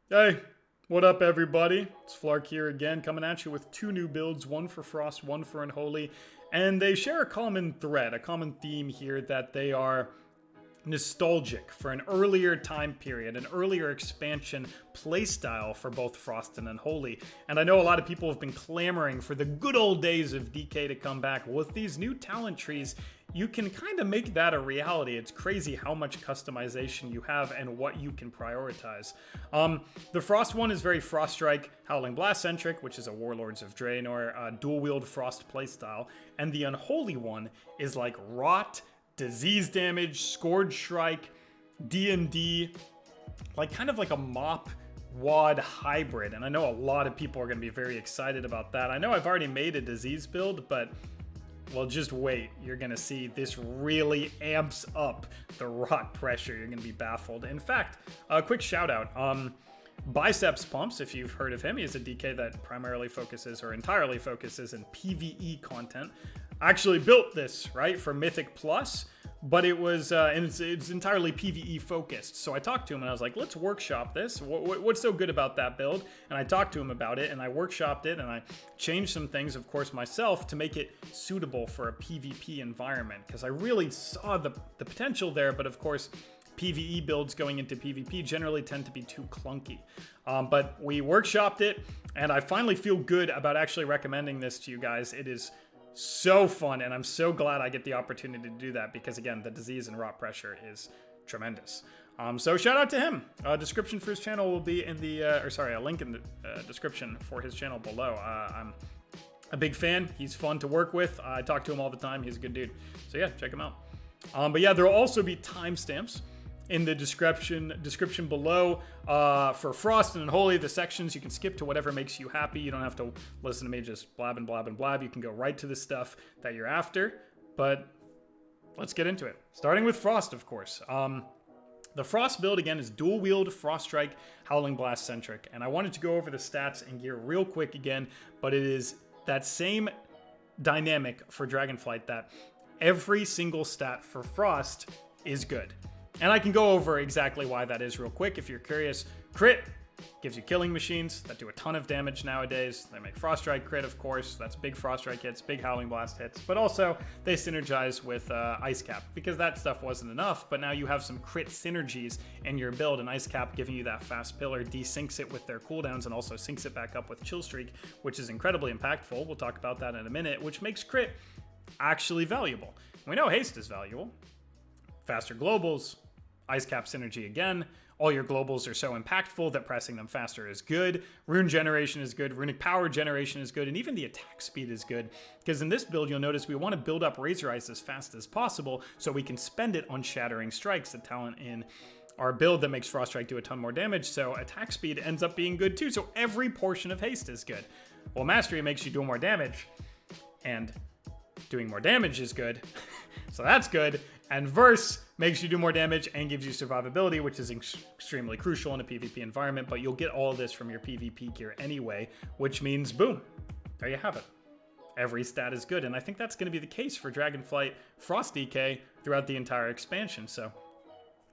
Hey, what up everybody? It's Flark here again, coming at you with two new builds, one for Frost, one for Unholy, and they share a common thread, a common theme here, that they are nostalgic for an earlier time period, an earlier expansion playstyle for both Frost and Unholy. And I know a lot of people have been clamoring for the good old days of DK to come back. Well, with these new talent trees, you can kind of make that a reality. It's crazy how much customization you have and what you can prioritize. The Frost one is very Frost Strike, Howling Blast centric, which is a Warlords of Draenor dual wield Frost playstyle. And the Unholy one is like Rot, Disease Damage, Scourge Strike, D&D, like kind of like a mop WoD hybrid. And I know a lot of people are going to be very excited about that. I know I've already made a disease build, but well, just wait. You're going to see this really amps up the rot pressure. You're going to be baffled. In fact, a quick shout out. Biceps Pumps, if you've heard of him, he's a DK that primarily focuses or entirely focuses in PvE content. Actually built this, right, for Mythic Plus, but it was, and it's entirely PvE focused. So I talked to him and I was like, let's workshop this. What's so good about that build? And I talked to him about it and I workshopped it and I changed some things, of course, myself to make it suitable for a PvP environment, because I really saw the potential there, but of course, PvE builds going into PvP generally tend to be too clunky. But we workshopped it and I finally feel good about actually recommending this to you guys. It is so fun, and I'm so glad I get the opportunity to do that because, again, the disease and rot pressure is tremendous. So shout out to him. Description for his channel will be in the, a link in the description for his channel below. I'm a big fan. He's fun to work with. I talk to him all the time. He's a good dude. So yeah, check him out. But yeah, there will also be timestamps in the description below for Frost and Unholy. The sections, you can skip to whatever makes you happy. You don't have to listen to me just blab and blab and blab. You can go right to the stuff that you're after. But let's get into it. Starting with Frost, of course. The Frost build, again, is dual wield Frost Strike, Howling Blast centric. And I wanted to go over the stats and gear real quick again, but it is that same dynamic for Dragonflight that every single stat for Frost is good. And I can go over exactly why that is real quick if you're curious. Crit gives you killing machines that do a ton of damage nowadays. They make Frost Strike crit, of course. That's big Frost Strike hits, big Howling Blast hits. But also, they synergize with Ice Cap because that stuff wasn't enough. But now you have some crit synergies in your build, and Ice Cap giving you that fast pillar desyncs it with their cooldowns and also syncs it back up with Chill Streak, which is incredibly impactful. We'll talk about that in a minute, which makes crit actually valuable. We know haste is valuable. Faster globals, Ice Cap synergy again. All your globals are so impactful that pressing them faster is good. Rune generation is good. Runic power generation is good. And even the attack speed is good. Because in this build, you'll notice we want to build up Razor Ice as fast as possible so we can spend it on Shattering Strikes, the talent in our build that makes Frost Strike do a ton more damage. So attack speed ends up being good too. So every portion of haste is good. Well, Mastery makes you do more damage. And doing more damage is good. So that's good. And Verse makes you do more damage and gives you survivability, which is extremely crucial in a PvP environment, but you'll get all of this from your PvP gear anyway, which means, boom, there you have it. Every stat is good, and I think that's going to be the case for Dragonflight Frost DK throughout the entire expansion, so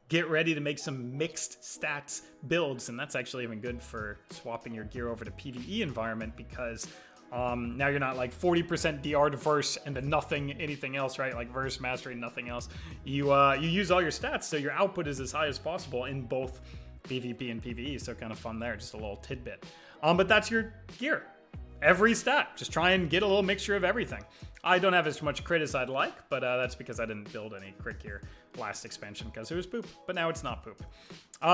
get ready to make some mixed stats builds, and that's actually even good for swapping your gear over to PvE environment because now you're not like 40% DR to Verse and then nothing, anything else, right? Like Verse, Mastery, nothing else. You use all your stats, so your output is as high as possible in both PvP and PvE, so kind of fun there, just a little tidbit. But that's your gear. Every stat, just try and get a little mixture of everything. I don't have as much crit as I'd like, but that's because I didn't build any crit gear last expansion because it was poop, but now it's not poop.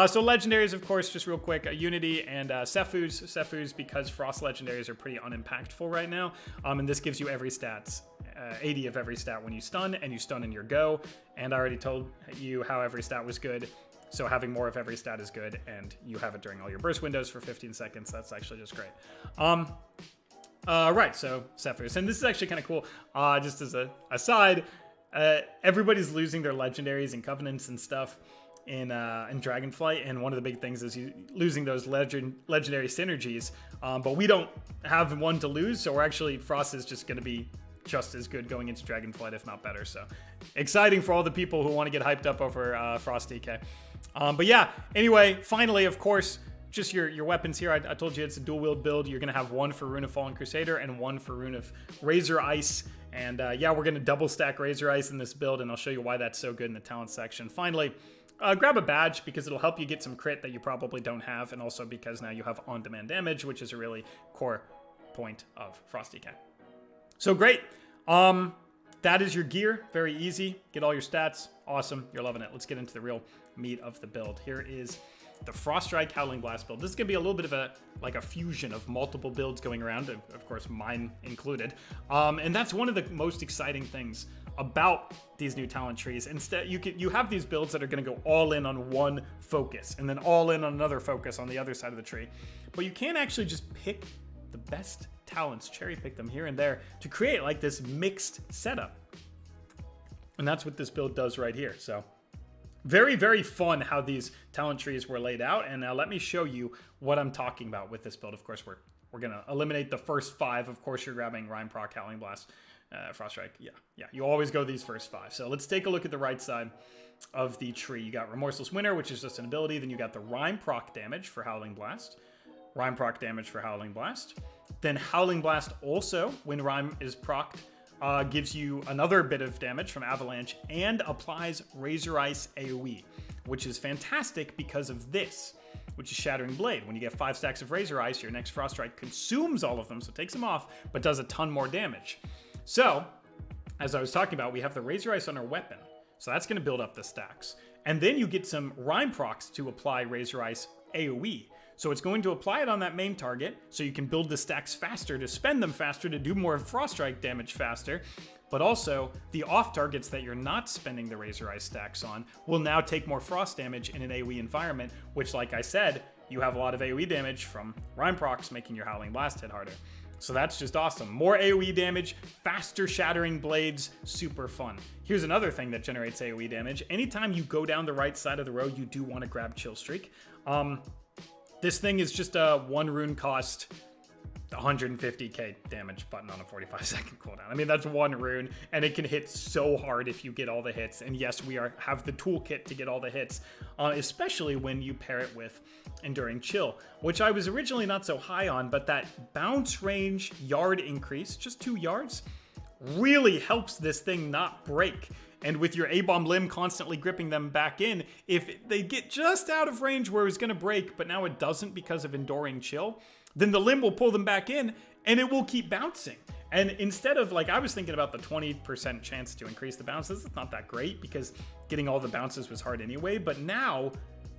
So legendaries, of course, just real quick, Unity and Sephuz. Sephuz, because Frost legendaries are pretty unimpactful right now, and this gives you every stats, 80 of every stat when you stun, and you stun in your go, and I already told you how every stat was good. So having more of every stat is good, and you have it during all your burst windows for 15 seconds. That's actually just great. Right, so Sephuz. And this is actually kind of cool. Just as a aside, everybody's losing their legendaries and covenants and stuff in Dragonflight, and one of the big things is losing those legendary synergies. But we don't have one to lose, so we're actually, Frost is just going to be just as good going into Dragonflight, if not better. So exciting for all the people who want to get hyped up over Frost DK. But yeah, anyway, finally, of course, just your weapons here. I told you it's a dual wield build. You're going to have one for Rune of Fallen Crusader and one for Rune of Razor Ice. And yeah, we're going to double stack Razor Ice in this build, and I'll show you why that's so good in the talent section. Finally, grab a badge because it'll help you get some crit that you probably don't have, and also because now you have on-demand damage, which is a really core point of Frost DK. So great. That is your gear. Very easy. Get all your stats. Awesome. You're loving it. Let's get into the real meat of the build. Here is the Frost Strike Howling Blast build. This is going to be a little bit of a fusion of multiple builds going around, of course mine included. And that's one of the most exciting things about these new talent trees. Instead, you have these builds that are going to go all in on one focus and then all in on another focus on the other side of the tree. But you can actually just pick the best talents, cherry pick them here and there to create like this mixed setup. And that's what this build does right here. So very, very fun how these talent trees were laid out. And now let me show you what I'm talking about with this build. Of course, we're going to eliminate the first 5. Of course, you're grabbing Rime Proc, Howling Blast, Frost Strike. Yeah. You always go these first 5. So let's take a look at the right side of the tree. You got Remorseless Winter, which is just an ability. Then you got the Rime Proc damage for Howling Blast. Rime Proc damage for Howling Blast. Then Howling Blast also, when Rime is procced, gives you another bit of damage from Avalanche and applies Razor Ice AoE, which is fantastic because of this, which is Shattering Blade. When you get 5 stacks of Razor Ice, your next Frost Strike consumes all of them, so it takes them off, but does a ton more damage. So, as I was talking about, we have the Razor Ice on our weapon, so that's going to build up the stacks. And then you get some Rime Procs to apply Razor Ice AoE. So it's going to apply it on that main target, so you can build the stacks faster, to spend them faster, to do more Frost Strike damage faster. But also, the off targets that you're not spending the Razor Ice stacks on will now take more frost damage in an AoE environment, which, like I said, you have a lot of AoE damage from Rime Procs, making your Howling Blast hit harder. So that's just awesome. More AoE damage, faster Shattering Blades, super fun. Here's another thing that generates AoE damage. Anytime you go down the right side of the road, you do want to grab Chill Streak. This thing is just a 1 rune cost, 150k damage button on a 45-second cooldown. I mean, that's 1 rune, and it can hit so hard if you get all the hits. And yes, we have the toolkit to get all the hits, especially when you pair it with Enduring Chill, which I was originally not so high on, but that bounce range yard increase, just 2 yards, really helps this thing not break. And with your A-Bomb limb constantly gripping them back in, if they get just out of range where it's going to break, but now it doesn't because of Enduring Chill, then the limb will pull them back in, and it will keep bouncing. And instead of, like, I was thinking about the 20% chance to increase the bounces, it's not that great, because getting all the bounces was hard anyway, but now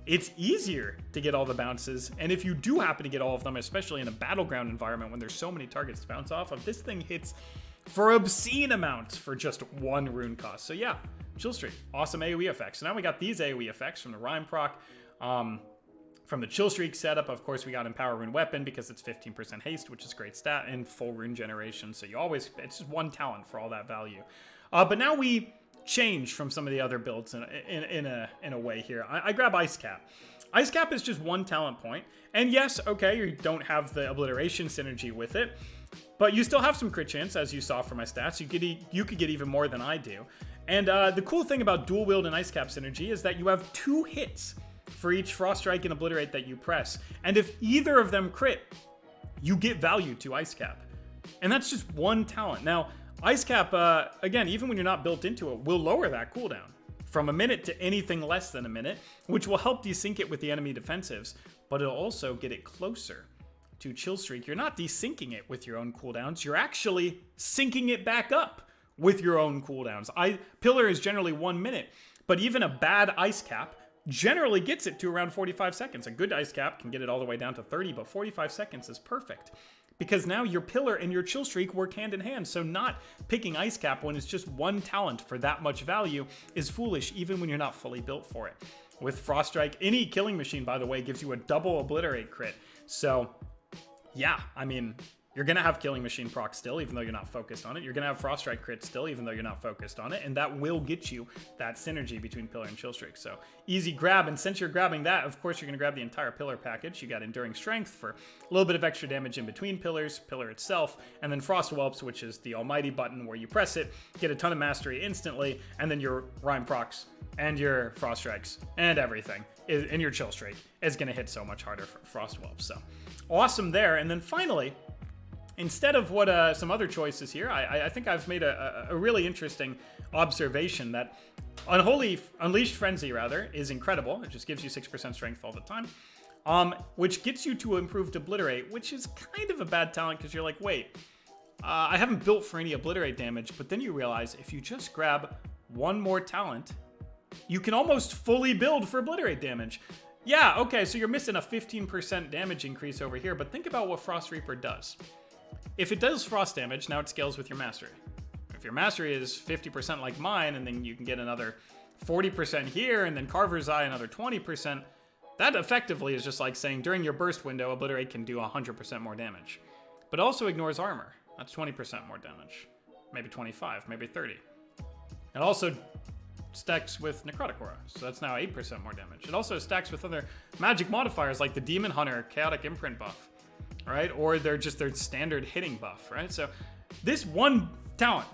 it's easier to get all the bounces, and if you do happen to get all of them, especially in a battleground environment when there's so many targets to bounce off of, this thing hits for obscene amounts for just 1 rune cost. So yeah, Chill Streak, awesome AoE effects. So now we got these AoE effects from the Rime Proc, from the Chill Streak setup. Of course, we got Empower Rune Weapon because it's 15% haste, which is a great stat, and full rune generation. So it's just 1 talent for all that value. But now we change from some of the other builds in a way here. I grab Ice Cap. Ice Cap is just 1 talent point. And yes, okay, you don't have the obliteration synergy with it, but you still have some crit chance, as you saw from my stats. You could get even more than I do. And the cool thing about dual wield and Ice Cap synergy is that you have 2 hits for each Frost Strike and Obliterate that you press. And if either of them crit, you get value to Ice Cap. And that's just 1 talent. Now, Ice Cap, again, even when you're not built into it, will lower that cooldown from a minute to anything less than a minute, which will help desync it with the enemy defensives, but it'll also get it closer to Chill Streak. You're not desyncing it with your own cooldowns, you're actually syncing it back up with your own cooldowns. Pillar is generally 1 minute, but even a bad Ice Cap generally gets it to around 45 seconds. A good Ice Cap can get it all the way down to 30, but 45 seconds is perfect. Because now your Pillar and your Chill Streak work hand in hand, so not picking Ice Cap when it's just 1 talent for that much value is foolish, even when you're not fully built for it. With Frost Strike, any killing machine, by the way, gives you a double Obliterate crit. So, yeah, I mean, You're going to have Killing Machine proc still, even though you're not focused on it. You're going to have Frost Strike crit still, even though you're not focused on it. And that will get you that synergy between Pillar and Chill Streak. So easy grab. And since you're grabbing that, of course, you're going to grab the entire Pillar package. You got Enduring Strength for a little bit of extra damage in between pillars, Pillar itself, and then Frost Whelps, which is the almighty button where you press it, get a ton of mastery instantly, and then your Rhyme procs and your Frost Strikes and everything in your Chill Streak is going to hit so much harder for Frost Whelps. So awesome there. And then finally, instead of what some other choices here, I think I've made a really interesting observation that Unleashed Frenzy, is incredible. It just gives you 6% strength all the time, which gets you to improved Obliterate, which is kind of a bad talent because you're like, wait, I haven't built for any Obliterate damage, but then you realize if you just grab one more talent, you can almost fully build for Obliterate damage. Yeah, okay, so you're missing a 15% damage increase over here, but think about what Frost Reaper does. If it does frost damage, now it scales with your mastery. If your mastery is 50% like mine, and then you can get another 40% here, and then Carver's Eye another 20%, that effectively is just like saying during your burst window, Obliterate can do 100% more damage. But also ignores armor. That's 20% more damage. Maybe 25, maybe 30. It also stacks with Necrotic Aura, so that's now 8% more damage. It also stacks with other magic modifiers like the Demon Hunter Chaotic Imprint buff, right? Or they're just their standard hitting buff, right? So this one talent,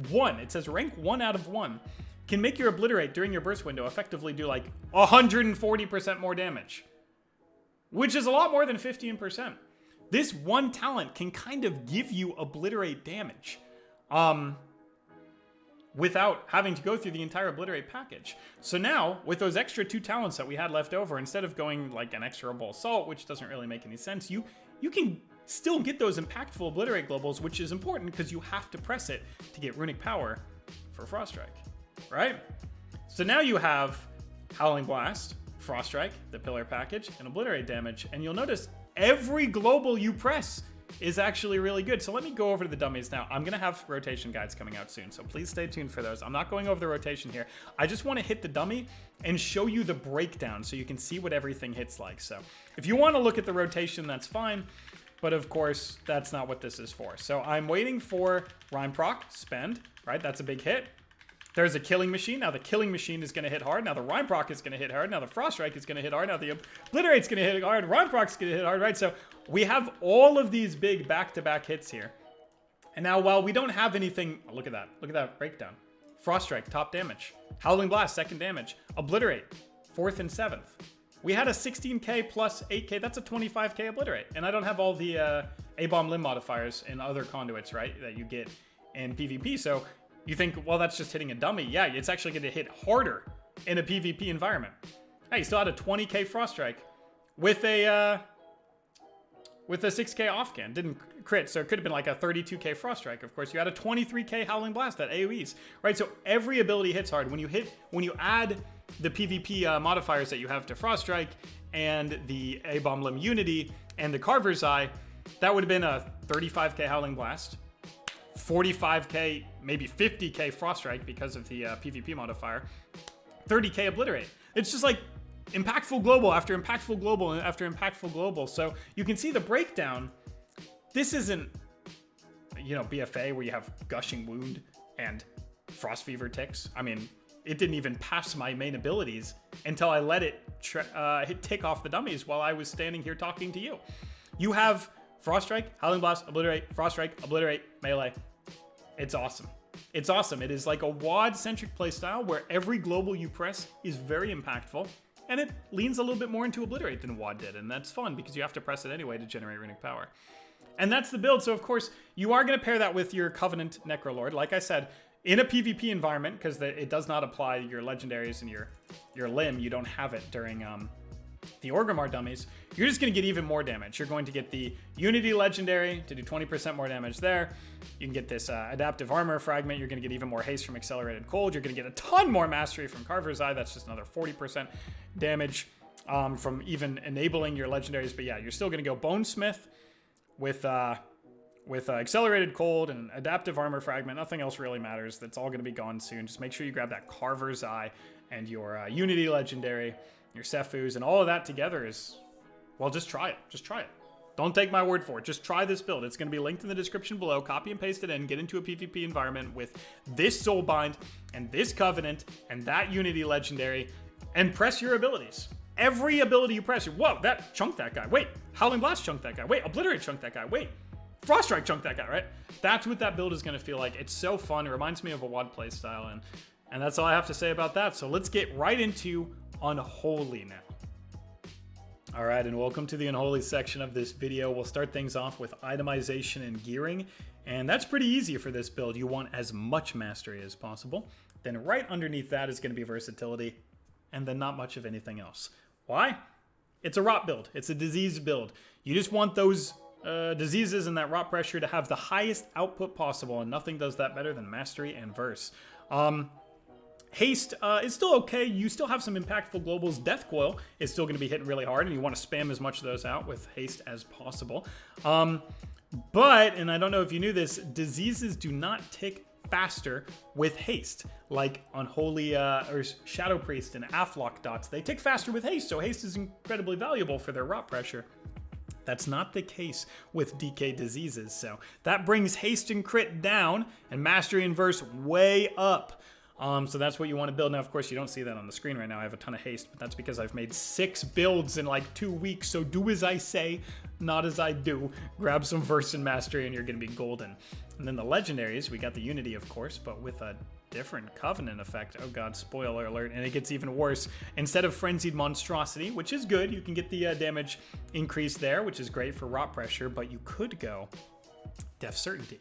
it says rank 1 out of 1, can make your Obliterate during your burst window effectively do like 140% more damage, which is a lot more than 15%. This one talent can kind of give you Obliterate damage without having to go through the entire Obliterate package. So now, with those extra 2 talents that we had left over, instead of going like an Inexorable Assault, which doesn't really make any sense, you can still get those impactful Obliterate globals, which is important because you have to press it to get Runic Power for Frost Strike, right? So now you have Howling Blast, Frost Strike, the Pillar package, and Obliterate damage, and you'll notice every global you press is actually really good. So let me go over to the dummies now. I'm going to have rotation guides coming out soon, so please stay tuned for those. I'm not going over the rotation here. I just want to hit the dummy and show you the breakdown so you can see what everything hits like. So if you want to look at the rotation, that's fine. But of course, that's not what this is for. So I'm waiting for Rhyme proc, spend, right? That's a big hit. There's a Killing Machine. Now the Killing Machine is going to hit hard. Now the Rhyme proc is going to hit hard. Now the Frost Strike is going to hit hard. Now the Obliterate's going to hit hard. Rhyme proc is going to hit hard, right? So we have all of these big back-to-back hits here. And now while we don't have anything, oh, look at that breakdown. Frost Strike, top damage. Howling Blast, second damage. Obliterate, 4th and 7th. We had a 16k plus 8k, that's a 25k Obliterate. And I don't have all the A-bomb limb modifiers and other conduits, right, that you get in PvP. So you think, well, that's just hitting a dummy. Yeah, it's actually going to hit harder in a PvP environment. Hey, you still had a 20k Frost Strike with a 6k offcan. Didn't crit, so it could have been like a 32k Frost Strike. Of course, you had a 23k Howling Blast that AoEs, right? So every ability hits hard. When you add the PvP modifiers that you have to Frost Strike and the A-bomb limb Unity and the Carver's Eye, that would have been a 35k Howling Blast, 45k, maybe 50k Frost Strike because of the PvP modifier, 30k Obliterate. It's just like impactful global after impactful global after impactful global. So you can see the breakdown. This isn't, BFA where you have Gushing Wound and Frost Fever ticks. I mean, it didn't even pass my main abilities until I let it tick off the dummies while I was standing here talking to you. You have Frost Strike, Howling Blast, Obliterate, Frost Strike, Obliterate, Melee. It's awesome. It's awesome. It is like a WoD-centric playstyle where every global you press is very impactful, and it leans a little bit more into Obliterate than WoD did, and that's fun because you have to press it anyway to generate Runic Power. And that's the build. So, of course, you are going to pair that with your Covenant Necrolord. Like I said, in a PvP environment, because it does not apply your Legendaries and your Limb, you don't have it during the Orgrimmar dummies, you're just going to get even more damage. You're going to get the Unity Legendary to do 20% more damage there. You can get this Adaptive Armor Fragment. You're going to get even more haste from Accelerated Cold. You're going to get a ton more mastery from Carver's Eye. That's just another 40% damage from even enabling your Legendaries. But yeah, you're still going to go Bonesmith with Accelerated Cold and Adaptive Armor Fragment. Nothing else really matters. That's all going to be gone soon. Just make sure you grab that Carver's Eye and your Unity Legendary, your Sephuz, and all of that together is, well, just try it. Just try it. Don't take my word for it. Just try this build. It's going to be linked in the description below. Copy and paste it in. Get into a PvP environment with this Soulbind and this Covenant and that Unity Legendary and press your abilities. Every ability you press, whoa, that chunked that guy. Wait, Howling Blast chunked that guy. Wait, Obliterate chunked that guy. Wait, Frost Strike chunked that guy, right? That's what that build is going to feel like. It's so fun. It reminds me of a WoD playstyle, and that's all I have to say about that. So let's get right into Unholy now. All right, and welcome to the Unholy section of this video. We'll start things off with itemization and gearing, and that's pretty easy for this build. You want as much mastery as possible. Then right underneath that is going to be versatility, and then not much of anything else. Why? It's a rot build. It's a disease build. You just want those diseases and that rot pressure to have the highest output possible, and nothing does that better than mastery and verse. Haste is still okay. You still have some impactful globals. Death Coil is still going to be hitting really hard, and you want to spam as much of those out with haste as possible. But, and I don't know if you knew this, diseases do not tick faster with haste. Like Unholy or Shadow Priest and Aflock dots, they tick faster with haste, so haste is incredibly valuable for their rot pressure. That's not the case with DK diseases, so that brings haste and crit down and mastery and verse way up. So that's what you want to build. Now, of course, you don't see that on the screen right now. I have a ton of haste, but that's because I've made 6 builds in like 2 weeks. So do as I say, not as I do. Grab some verse and mastery and you're going to be golden. And then the legendaries, we got the Unity, of course, but with a different Covenant effect. Oh God, spoiler alert. And it gets even worse. Instead of Frenzied Monstrosity, which is good, you can get the damage increase there, which is great for rot pressure, but you could go Death Certainty.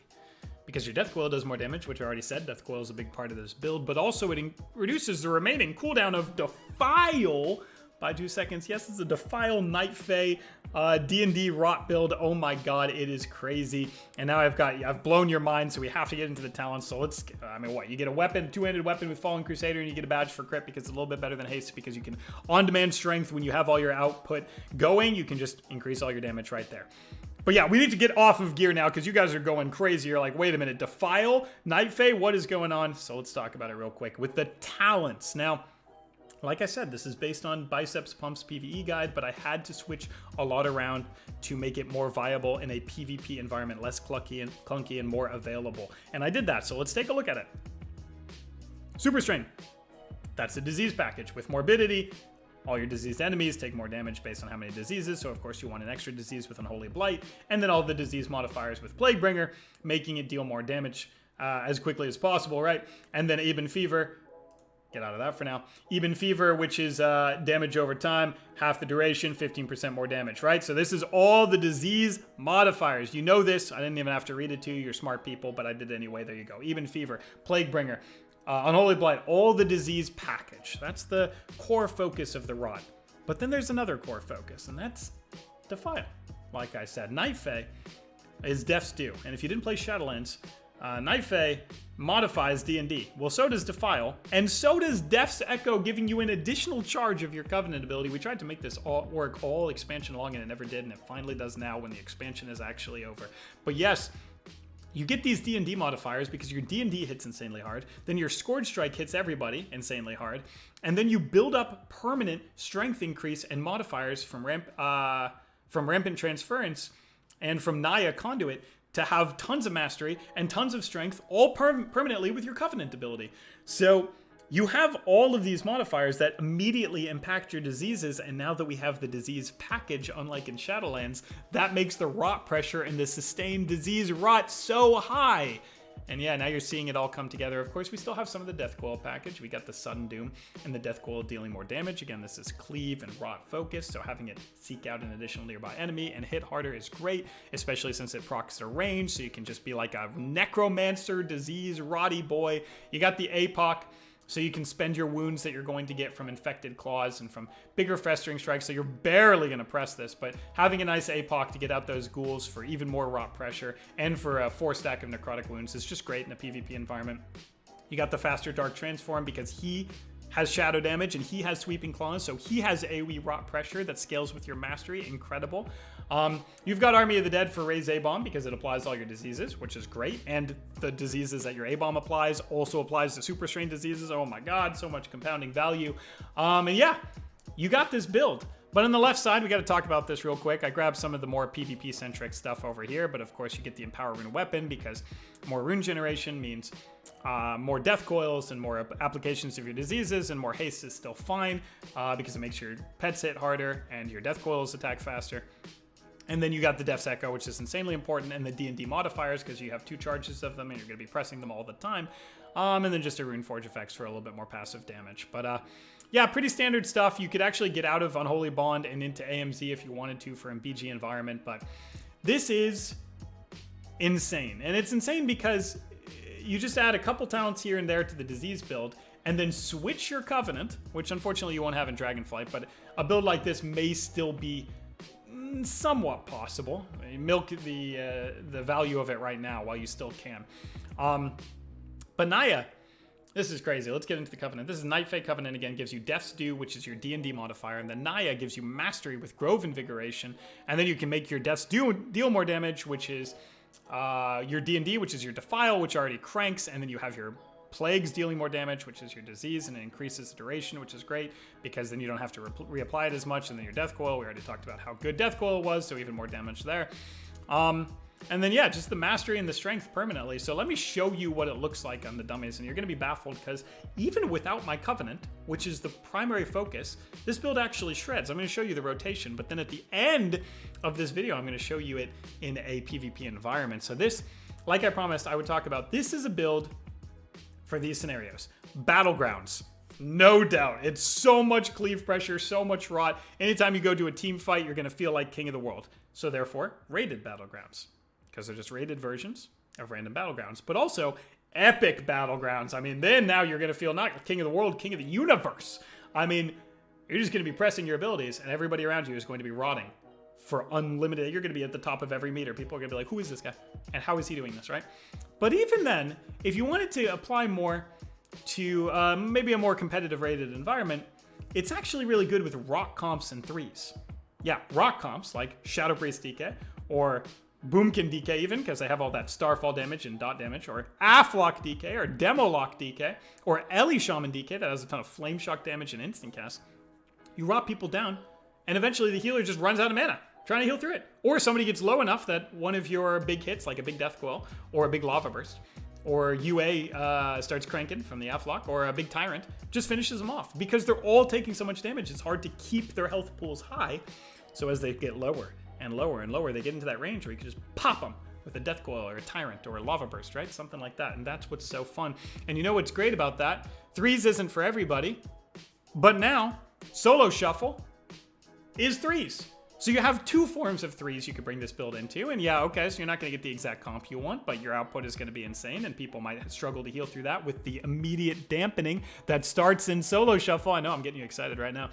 Because your Death Coil does more damage, which I already said. Death Coil is a big part of this build, but also it reduces the remaining cooldown of Defile by 2 seconds. Yes, it's a Defile Night Fae D&D rot build. Oh my God, it is crazy. And now I've blown your mind, so we have to get into the talents. So let's, I mean, what? You get a weapon, two-handed weapon with Fallen Crusader, and you get a badge for crit because it's a little bit better than haste because you can on-demand strength when you have all your output going. You can just increase all your damage right there. But yeah, we need to get off of gear now because you guys are going crazy. You're like, wait a minute, Defile, Night Fae, what is going on? So let's talk about it real quick with the talents. Now, like I said, this is based on Biceps Pump's PvE guide, but I had to switch a lot around to make it more viable in a PvP environment, less clunky and more available. And I did that, so let's take a look at it. Super Strain. That's a disease package with morbidity. All your diseased enemies take more damage based on how many diseases, so of course you want an extra disease with Unholy Blight, and then all the disease modifiers with Plaguebringer, making it deal more damage as quickly as possible, right? And then Ebon Fever, get out of that for now. Ebon Fever, which is damage over time, half the duration, 15% more damage, right? So this is all the disease modifiers. You know this, I didn't even have to read it to you, you're smart people, but I did it anyway, there you go. Ebon Fever, Plaguebringer, Unholy Blight, all the disease package. That's the core focus of the rot. But then there's another core focus, and that's Defile. Like I said, Night Fae is Death's Due. And if you didn't play Shadowlands, Night Fae modifies D&D. Well, so does Defile, and so does Death's Echo, giving you an additional charge of your Covenant ability. We tried to make this all work all expansion long, and it never did, and it finally does now when the expansion is actually over. But yes, you get these D&D modifiers because your D&D hits insanely hard, then your Scourge Strike hits everybody insanely hard, and then you build up permanent strength increase and modifiers from Rampant Transference and from Naya Conduit to have tons of mastery and tons of strength, all permanently with your Covenant ability. So you have all of these modifiers that immediately impact your diseases, and now that we have the disease package, unlike in Shadowlands, that makes the rot pressure and the sustained disease rot so high. And yeah, now you're seeing it all come together. Of course, we still have some of the Death Coil package. We got the Sudden Doom and the Death Coil dealing more damage. Again, this is cleave and rot focus, so having it seek out an additional nearby enemy and hit harder is great, especially since it procs to range, so you can just be like a necromancer, disease, rotty boy. You got the APOC, so you can spend your wounds that you're going to get from infected claws and from bigger festering strikes, so you're barely going to press this, but having a nice APOC to get out those ghouls for even more rot pressure and for a 4-stack of necrotic wounds is just great in a PvP environment. You got the faster Dark Transform because he has shadow damage and he has sweeping claws, so he has AoE rot pressure that scales with your mastery. Incredible. You've got Army of the Dead for Raise A-Bomb because it applies all your diseases, which is great, and the diseases that your A-Bomb applies also applies to Super Strain diseases. Oh my God, so much compounding value. And yeah, you got this build. But on the left side, we got to talk about this real quick. I grabbed some of the more PvP-centric stuff over here, but of course you get the Empower Rune weapon because more rune generation means more death coils and more applications of your diseases, and more haste is still fine because it makes your pets hit harder and your death coils attack faster. And then you got the Death's Echo, which is insanely important, and the D&D modifiers because you have 2 charges of them and you're going to be pressing them all the time. And then just a Runeforge effects for a little bit more passive damage. But yeah, pretty standard stuff. You could actually get out of Unholy Bond and into AMZ if you wanted to for MBG environment, but this is insane. And it's insane because you just add a couple talents here and there to the disease build, and then switch your Covenant, which unfortunately you won't have in Dragonflight, but a build like this may still be somewhat possible. Milk the value of it right now while you still can. But Naya, this is crazy. Let's get into the Covenant. This is Night Fae Covenant again, gives you Death's Due, which is your D&D modifier, and then Naya gives you Mastery with Grove Invigoration, and then you can make your Death's Due deal more damage, which is your D&D, which is your Defile, which already cranks, and then you have your Plagues dealing more damage, which is your disease, and it increases the duration, which is great because then you don't have to reapply it as much. And then your Death Coil, we already talked about how good Death Coil was, so even more damage there. And then, yeah, just the Mastery and the Strength permanently. So let me show you what it looks like on the dummies, and you're going to be baffled because even without my Covenant, which is the primary focus, this build actually shreds. I'm going to show you the rotation, but then at the end of this video, I'm going to show you it in a PvP environment. So this, like I promised, I would talk about, this is a build for these scenarios. Battlegrounds. No doubt. It's so much cleave pressure, so much rot. Anytime you go to a team fight, you're going to feel like king of the world. So therefore, rated battlegrounds. Because they're just rated versions of random battlegrounds. But also, epic battlegrounds. I mean, then now you're going to feel not king of the world, king of the universe. I mean, you're just going to be pressing your abilities, and everybody around you is going to be rotting for unlimited. You're going to be at the top of every meter. People are going to be like, who is this guy? And how is he doing this, right? But even then, if you wanted to apply more to maybe a more competitive rated environment, it's actually really good with rock comps and 3s. Yeah, rock comps like Shadow Priest DK or Boomkin DK even, because they have all that Starfall damage and dot damage, or Aflock DK, or Demolock DK, or Ellie Shaman DK that has a ton of Flame Shock damage and instant cast. You rot people down, and eventually the healer just runs out of mana, trying to heal through it. Or somebody gets low enough that one of your big hits, like a big Death Coil, or a big Lava Burst, or UA starts cranking from the Aflock, or a big Tyrant, just finishes them off. Because they're all taking so much damage, it's hard to keep their health pools high. So as they get lower and lower and lower, they get into that range where you can just pop them with a Death Coil or a Tyrant or a Lava Burst, right? Something like that. And that's what's so fun. And you know what's great about that? 3s isn't for everybody, but now Solo Shuffle is 3s. So you have 2 forms of 3s you could bring this build into. And yeah, okay, so you're not going to get the exact comp you want, but your output is going to be insane, and people might struggle to heal through that with the immediate dampening that starts in Solo Shuffle. I know, I'm getting you excited right now.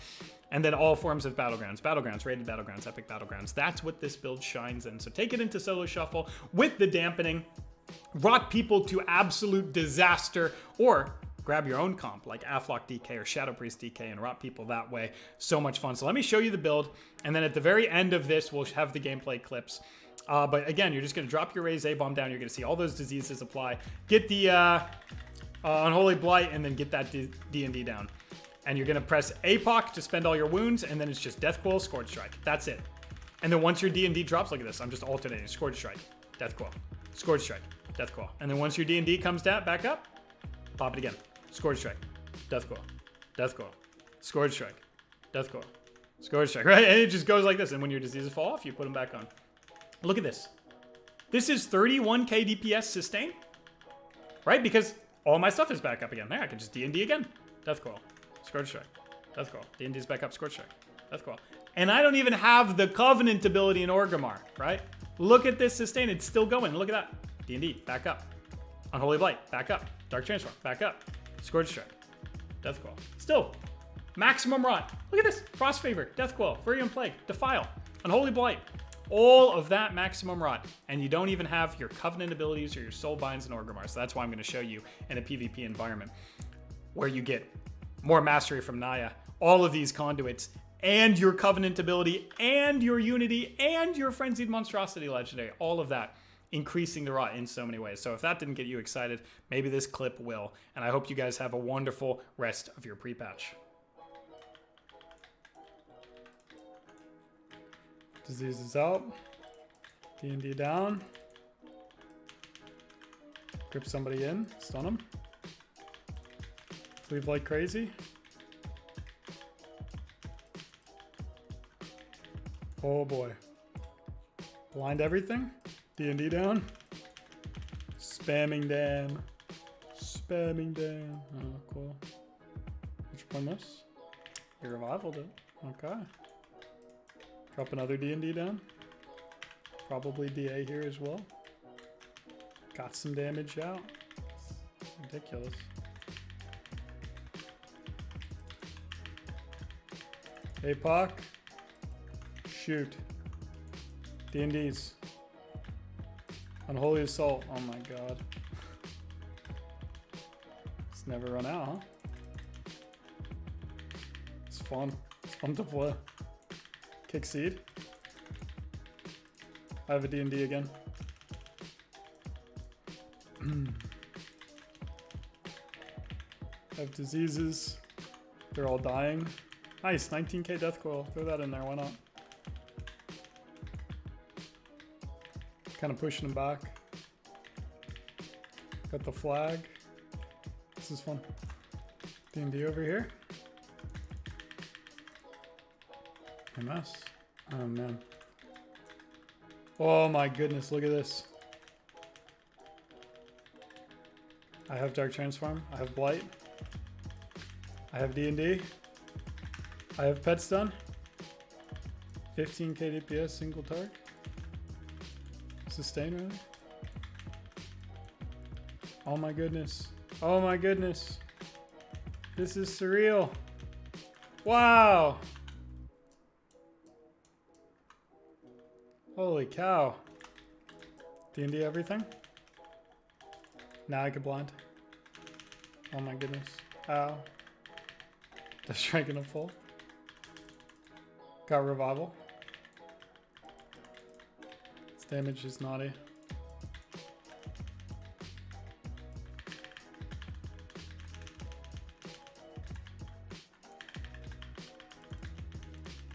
And then all forms of battlegrounds, rated battlegrounds, epic battlegrounds. That's what this build shines in. So take it into Solo Shuffle with the dampening, rot people to absolute disaster, or grab your own comp like Aflock DK or Shadow Priest DK and rot people that way. So much fun. So let me show you the build, and then at the very end of this, we'll have the gameplay clips. But again, you're just going to drop your Raise A-Bomb down. You're going to see all those diseases apply. Get the Unholy Blight, and then get that D&D down. And you're going to press APOC to spend all your wounds, and then it's just Death Coil, Scourge Strike. That's it. And then once your D&D drops, look at this. I'm just alternating. Scourge Strike, Death Coil, Scourge Strike, Death Coil. And then once your D&D comes down, back up, pop it again. Scourge Strike, Death Coil, Death Coil, Scourge Strike, Death Coil, Scourge Strike, right? And it just goes like this. And when your diseases fall off, you put them back on. Look at this. This is 31k DPS sustain, right? Because all my stuff is back up again. There, I can just D&D again. Death Coil, Scourge Strike, Death Coil. D&D's back up, Scourge Strike, Death Coil. And I don't even have the Covenant ability in Orgrimmar, right? Look at this sustain. It's still going. Look at that. D&D, back up. Unholy Blight, back up. Dark Transform, back up. Scourge Strike, Death Coil. Still, maximum rot. Look at this. Frost Favor, Death Coil, Viridian Plague, Defile, Unholy Blight. All of that maximum rot. And you don't even have your Covenant abilities or your Soul Binds and Orgrimmar. So that's why I'm going to show you in a PvP environment where you get more mastery from Naya, all of these conduits, and your Covenant ability, and your Unity, and your Frenzied Monstrosity Legendary. All of that increasing the rot in so many ways. So if that didn't get you excited, maybe this clip will. And I hope you guys have a wonderful rest of your pre-patch. Disease is out. D&D down. Grip somebody in. Stun them. Leave like crazy. Oh boy. Blind everything. D&D down. Spamming dam. Spamming dam. Oh, cool. Which one this? You revivaled it. Okay. Drop another D&D down. Probably DA here as well. Got some damage out. It's ridiculous. APOC. Shoot. D&Ds. Unholy Assault. Oh my god. It's never run out, huh? It's fun. It's fun to play. Kick seed. I have a D&D again. I have diseases. They're all dying. Nice, 19k death coil. Throw that in there, why not? Kind of pushing them back. Got the flag. This is fun. D&D over here. MS. Oh man. Oh my goodness, look at this. I have Dark Transform. I have Blight. I have D&D. I have Pet Stun. 15k DPS, single target. Sustain, really? Oh my goodness. Oh my goodness. This is surreal. Wow. Holy cow. D&D everything? Now I can blind. Oh my goodness. Ow. That's Dragon to full. Got revival. This damage is naughty.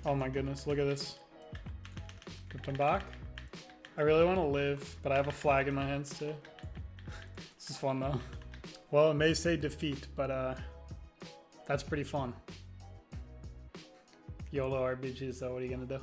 Oh my goodness, look at this. Kept him back. I really want to live, but I have a flag in my hands too. This is fun though. Well, it may say defeat, but that's pretty fun. YOLO RBGs though, what are you gonna do?